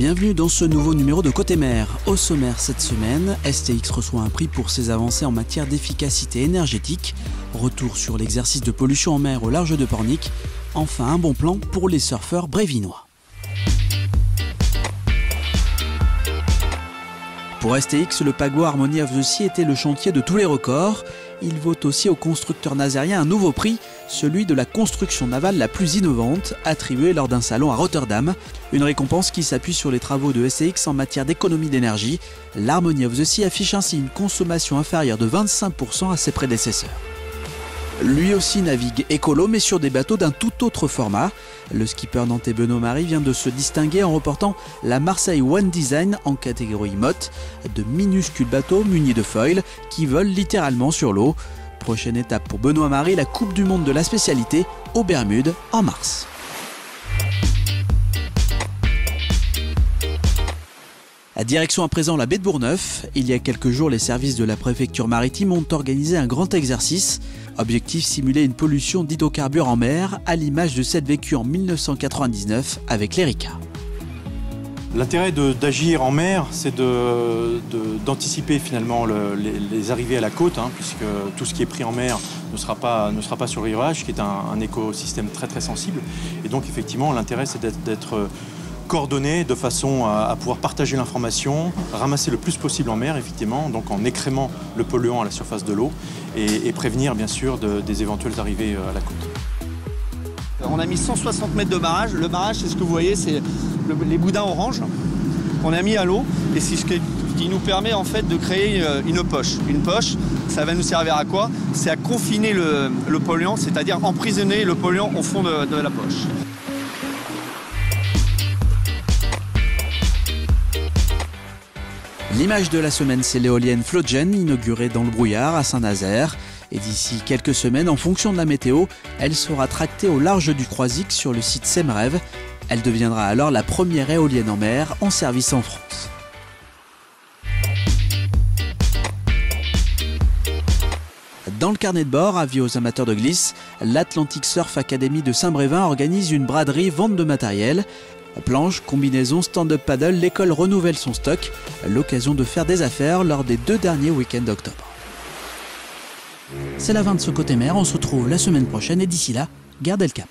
Bienvenue dans ce nouveau numéro de Côté Mer. Au sommaire cette semaine, STX reçoit un prix pour ses avancées en matière d'efficacité énergétique, retour sur l'exercice de pollution en mer au large de Pornic, enfin un bon plan pour les surfeurs brévinois. Pour STX, le paquebot Harmony of the Sea était le chantier de tous les records. Il vaut aussi au constructeur nazérien un nouveau prix, celui de la construction navale la plus innovante, attribué lors d'un salon à Rotterdam. Une récompense qui s'appuie sur les travaux de STX en matière d'économie d'énergie. L'Harmony of the Sea affiche ainsi une consommation inférieure de 25% à ses prédécesseurs. Lui aussi navigue écolo, mais sur des bateaux d'un tout autre format. Le skipper nantais Benoît Marie vient de se distinguer en reportant la Marseille One Design en catégorie motte, de minuscules bateaux munis de foils qui volent littéralement sur l'eau. Prochaine étape pour Benoît Marie, la Coupe du Monde de la spécialité aux Bermudes en mars. Direction à présent la baie de Bourgneuf. Il y a quelques jours, les services de la préfecture maritime ont organisé un grand exercice. Objectif, simuler une pollution d'hydrocarbures en mer, à l'image de celle vécue en 1999 avec l'Erika. L'intérêt d'agir en mer, c'est d'anticiper finalement les arrivées à la côte, puisque tout ce qui est pris en mer ne sera pas sur le rivage, qui est un écosystème très très sensible. Et donc effectivement, l'intérêt, c'est d'être coordonné de façon à pouvoir partager l'information, ramasser le plus possible en mer, effectivement, donc en écrémant le polluant à la surface de l'eau et prévenir bien sûr des éventuelles arrivées à la côte. On a mis 160 mètres de barrage. Le barrage, c'est ce que vous voyez, c'est les boudins orange qu'on a mis à l'eau et c'est ce qui nous permet en fait de créer une poche. Une poche, ça va nous servir à quoi? C'est à confiner le polluant, c'est-à-dire emprisonner le polluant au fond de la poche. L'image de la semaine, c'est l'éolienne Floatgen, inaugurée dans le brouillard à Saint-Nazaire. Et d'ici quelques semaines, en fonction de la météo, elle sera tractée au large du Croisic sur le site Semreve. Elle deviendra alors la première éolienne en mer en service en France. Dans le carnet de bord, avis aux amateurs de glisse, l'Atlantic Surf Academy de Saint-Brévin organise une braderie vente de matériel. Planche, combinaison, stand-up paddle, l'école renouvelle son stock. L'occasion de faire des affaires lors des 2 derniers week-ends d'octobre. C'est la fin de ce Côté Mer, on se retrouve la semaine prochaine et d'ici là, gardez le cap.